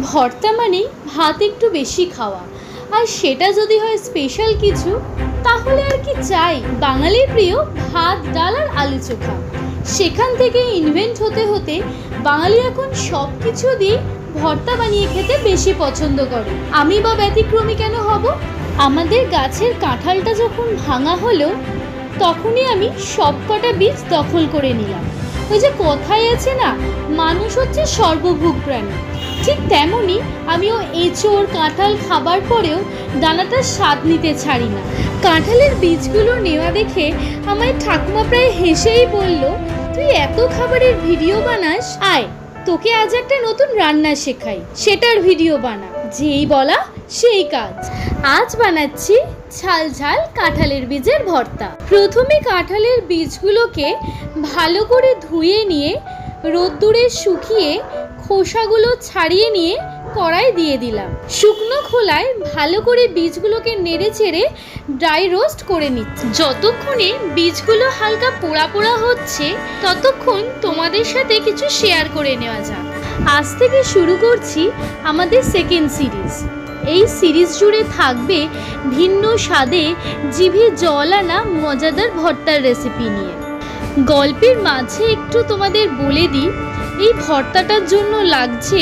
ভর্তা মানে ভাত একটু বেশি খাওয়া, আর সেটা যদি হয় স্পেশাল কিছু, তাহলে আর কি চাই। বাঙালির প্রিয় ভাত, ডাল আর আলু চোখা, সেখান থেকে ইনভেন্ট হতে হতে বাঙালি এখন সব কিছু দিয়ে ভর্তা বানিয়ে খেতে বেশি পছন্দ করে। আমি বা ব্যতিক্রমী কেন হব? আমাদের গাছের কাঁঠালটা যখন ভাঙা হলো, তখনই আমি সব কটা বীজ দখল করে নিলাম। ওই যে কথাই আছে না, মানুষ হচ্ছে সর্বভুক প্রাণী, ঠিক তেমনই আমিও এঁচোড় কাঁঠাল খাবার পরেও দানাটার স্বাদ নিতে ছাড়ি না। কাঁঠালের বীজগুলো নেওয়া দেখে আমায় ঠাকুমা প্রায় হেসেই বলল, তুই এত খাবারের ভিডিও বানাস, আয় তোকে আজ একটা নতুন রান্না শেখাই, সেটার ভিডিও বানা। যেই বলা সেই কাজ। আজ বানাচ্ছি ঝাল ঝাল কাঁঠালের বীজের ভর্তা। প্রথমে কাঁঠালের বীজগুলোকে ভালো করে ধুয়ে নিয়ে রোদ্দুরে শুকিয়ে খোসাগুলো ছাড়িয়ে নিয়ে কড়াই দিয়ে দিলাম। শুকনো খোলায় ভালো করে বীজগুলোকে নেড়ে চেড়ে ড্রাই রোস্ট করে নিচ্ছি। যতক্ষণে বীজগুলো হালকা পোড়া পোড়া হচ্ছে, ততক্ষণ তোমাদের সাথে কিছু শেয়ার করে নেওয়া যাক। আজ থেকে শুরু করছি আমাদের সেকেন্ড সিরিজ। এই সিরিজ জুড়ে থাকবে ভিন্ন স্বাদে জিভে জল আনা মজাদার ভর্তার রেসিপি নিয়ে। গল্পের মাঝে একটু তোমাদের বলে দিই, এই ভর্তাটার জন্য লাগছে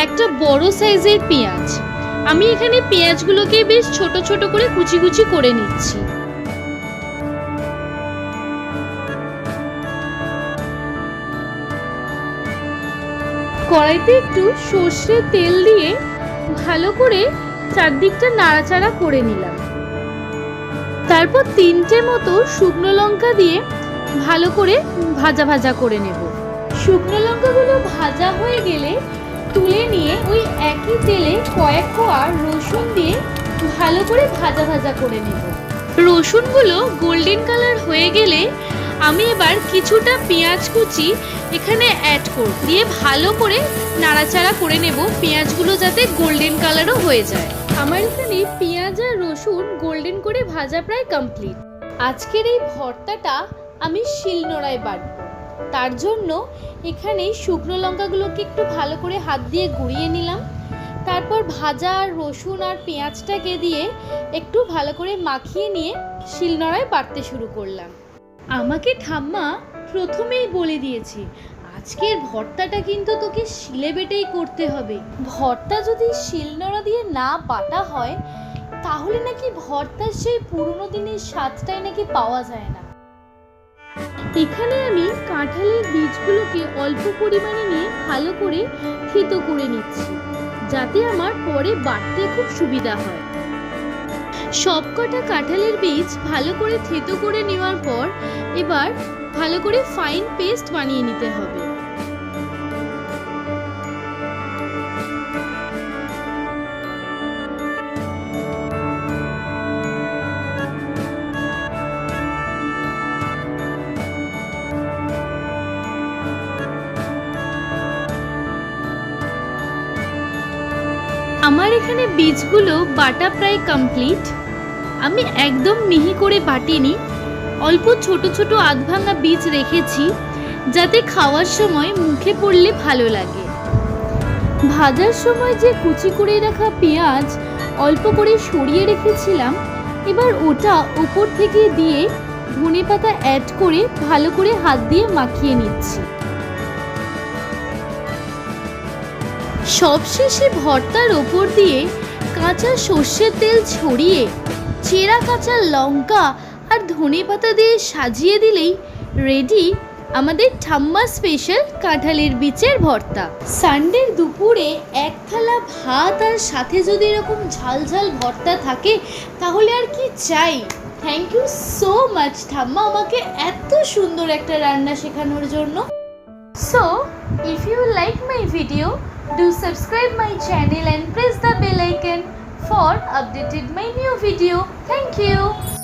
একটা বড় সাইজের পেঁয়াজ। আমি এখানে পেঁয়াজগুলোকে বেশ ছোট ছোট করে কুচি কুচি করে নিচ্ছি। কড়াইতে একটু সর্ষের তেল দিয়ে ভালো করে চারদিকটা নাড়াচাড়া করে নিলাম। তারপর 3টে মতো শুকনো লঙ্কা দিয়ে ভালো করে ভাজা ভাজা করে নেব। শুকনো লঙ্কাগুলো ভাজা হয়ে গেলে তুলে নিয়ে ওই একই তেলে কয়েক কোয়া রসুন দিয়ে ভালো করে ভাজা ভাজা করে নেব। রসুনগুলো গোল্ডেন কালার হয়ে গেলে আমি এবার কিছুটা পেঁয়াজ কুচি এখানে অ্যাড করব, দিয়ে ভালো করে নাড়াচাড়া করে নেব, পেঁয়াজগুলো যাতে গোল্ডেন কালারও হয়ে যায়। আমার এখানে পেঁয়াজ আর রসুন গোল্ডেন করে ভাজা প্রায় কমপ্লিট। আজকের এই ভর্তাটা আমি শিলনোড়ায় বাটব। তার জন্য এখানে শুকনো লঙ্কাগুলোকে একটু ভালো করে হাত দিয়ে গুঁড়িয়ে নিলাম। তারপর ভাজা রসুন আর পেঁয়াজটাকে দিয়ে একটু ভালো করে মাখিয়ে নিয়ে শিলনোড়ায় বাটতে শুরু করলাম। আমাকে ঠাম্মা প্রথমেই বলে দিয়েছে, আজকের ভর্তাটা কিন্তু তোকে শিলে বেটেই করতে হবে। ভর্তা যদি শিলনোড়া দিয়ে না বাটা হয়, তাহলে নাকি ভর্তার সেই পুরনো দিনের স্বাদটাই নাকি পাওয়া যায় না। এখানে আমি কাঁঠালের বীজগুলোকে অল্প পরিমাণে নিয়ে ভালো করে থেতো করে নিচ্ছি, যাতে আমার পরে বাটতে খুব সুবিধা হয়। সবকটা কাঁঠালের বীজ ভালো করে থেতো করে নেওয়ার পর এবার ভালো করে ফাইন পেস্ট বানিয়ে নিতে হবে। আমার এখানে বীজগুলো বাটা প্রায় কমপ্লিট। আমি একদম মিহি করে বাটিনি, অল্প ছোট ছোট আধ ভাঙা বীজ রেখেছি, যাতে খাওয়ার সময় মুখে পড়লে ভালো লাগে। ভাজার সময় যে কুচি করে রাখা পেঁয়াজ অল্প করে সরিয়ে রেখেছিলাম, এবার ওটা উপর থেকে দিয়ে ধনেপাতা অ্যাড করে ভালো করে হাত দিয়ে মাখিয়ে নিচ্ছি। সবশেষে ভর্তার ওপর দিয়ে কাঁচা সর্ষের তেল ছড়িয়ে চেরা কাঁচা লঙ্কা আর ধনেপাতা দিয়ে সাজিয়ে দিলেই রেডি আমাদের ঠাম্মা স্পেশাল কাঁঠালের বীজের ভর্তা। সানডের দুপুরে এক থালা ভাত আর সাথে যদি এরকম ঝাল ঝাল ভর্তা থাকে, তাহলে আর কি চাই। থ্যাংক ইউ সো মাচ ঠাম্মা, আমাকে এত সুন্দর একটা রান্না শেখানোর জন্য। So if you like my video, do subscribe my channel and press the bell icon for updated my new video. Thank you.